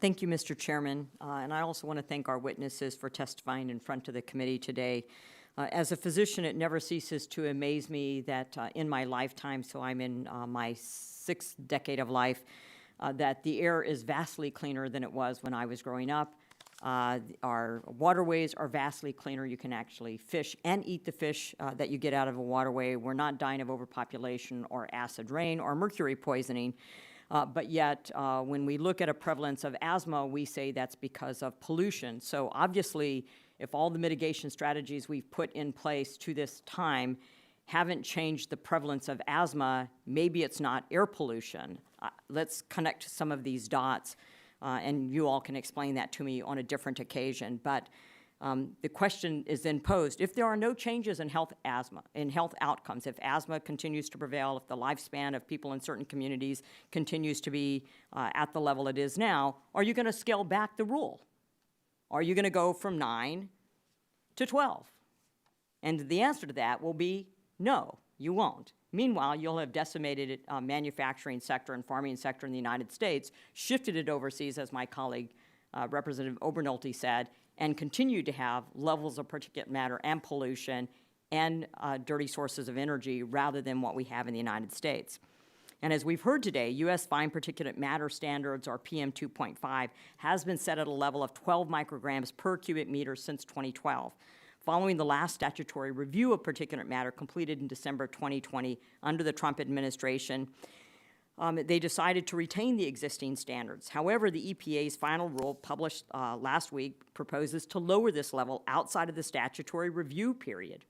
Thank you, Mr. Chairman, and I also want to thank our witnesses for testifying in front of the committee today. As a physician, it never ceases to amaze me that in my lifetime, so I'm in my 6th decade of life, that the air is vastly cleaner than it was when I was growing up. Our waterways are vastly cleaner. You can actually fish and eat the fish that you get out of a waterway. We're not dying of overpopulation or acid rain or mercury poisoning. But yet, when we look at a prevalence of asthma, we say that's because of pollution. So obviously, if all the mitigation strategies we've put in place to this time haven't changed the prevalence of asthma, maybe it's not air pollution. Let's connect some of these dots, and you all can explain that to me on a different occasion. But the question is then posed, if there are no changes in health outcomes, if asthma continues to prevail, if the lifespan of people in certain communities continues to be at the level it is now, are you going to scale back the rule? Are you going to go from 9 to 12? And the answer to that will be no, you won't. Meanwhile, you'll have decimated manufacturing sector and farming sector in the United States, shifted it overseas, as my colleague Representative Obernolte said, and continue to have levels of particulate matter and pollution and dirty sources of energy rather than what we have in the United States. And as we've heard today, U.S. fine particulate matter standards, or PM 2.5, has been set at a level of 12 micrograms per cubic meter since 2012. Following the last statutory review of particulate matter completed in December 2020 under the Trump administration, they decided to retain the existing standards. However, the EPA's final rule published last week proposes to lower this level outside of the statutory review period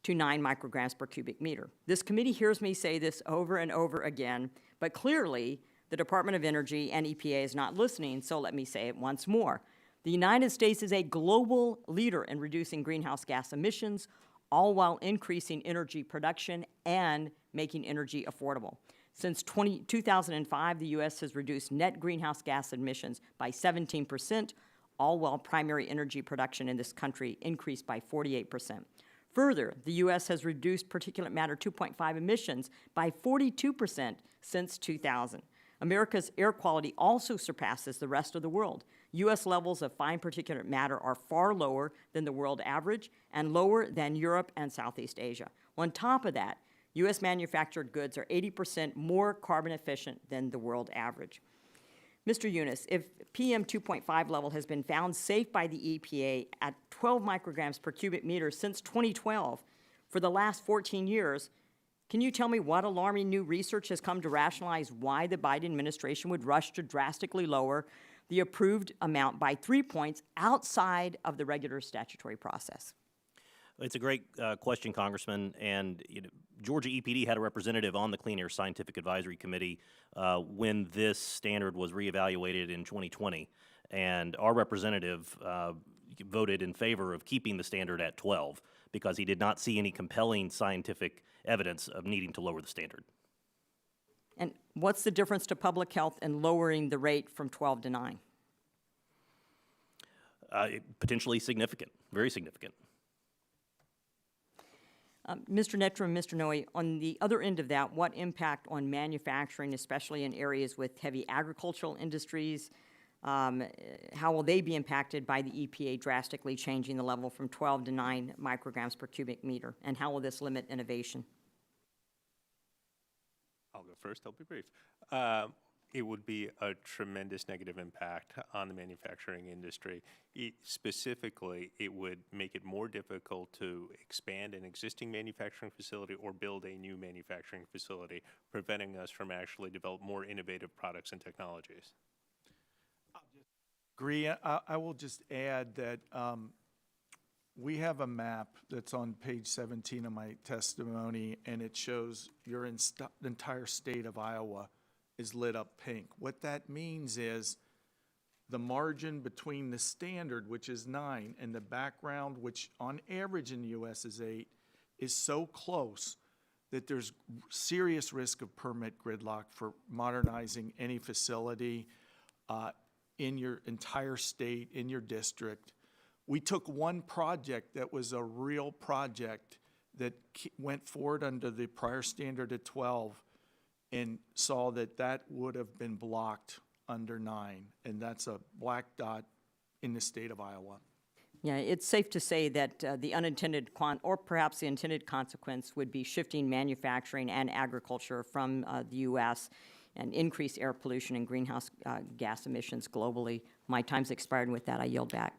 to 9 micrograms per cubic meter. This committee hears me say this over and over again, but clearly the Department of Energy and EPA is not listening, so let me say it once more. The United States is a global leader in reducing greenhouse gas emissions, all while increasing energy production and making energy affordable. Since 2005, the U.S. has reduced net greenhouse gas emissions by 17%, all while primary energy production in this country increased by 48%. Further, the U.S. has reduced particulate matter 2.5 emissions by 42% since 2000. America's air quality also surpasses the rest of the world. U.S. levels of fine particulate matter are far lower than the world average and lower than Europe and Southeast Asia. On top of that, U.S. manufactured goods are 80% more carbon efficient than the world average. Mr. Yunus, if PM 2.5 level has been found safe by the EPA at 12 micrograms per cubic meter since 2012 for the last 14 years, can you tell me what alarming new research has come to rationalize why the Biden administration would rush to drastically lower the approved amount by 3 points outside of the regular statutory process? It's a great question, Congressman, and Georgia EPD had a representative on the Clean Air Scientific Advisory Committee when this standard was reevaluated in 2020, and our representative voted in favor of keeping the standard at 12 because he did not see any compelling scientific evidence of needing to lower the standard. And what's the difference to public health in lowering the rate from 12 to 9? Potentially significant, very significant. Mr. Nettram, Mr. Noe, on the other end of that, what impact on manufacturing, especially in areas with heavy agricultural industries, how will they be impacted by the EPA drastically changing the level from 12 to 9 micrograms per cubic meter, and how will this limit innovation? I'll go first, I'll be brief. It would be a tremendous negative impact on the manufacturing industry. Specifically, it would make it more difficult to expand an existing manufacturing facility or build a new manufacturing facility, preventing us from actually develop more innovative products and technologies. Agree. I will just add that we have a map that's on page 17 of my testimony, and it shows your entire state of Iowa is lit up pink. What that means is the margin between the standard, which is 9, and the background, which on average in the U.S. is 8, is so close that there's serious risk of permit gridlock for modernizing any facility in your entire state, in your district. We took one project that was a real project that went forward under the prior standard at 12 and saw that that would have been blocked under 9, and that's a black dot in the state of Iowa. Yeah, it's safe to say that the unintended or perhaps the intended consequence would be shifting manufacturing and agriculture from the U.S. and increase air pollution and greenhouse gas emissions globally. My time's expired, and with that, I yield back.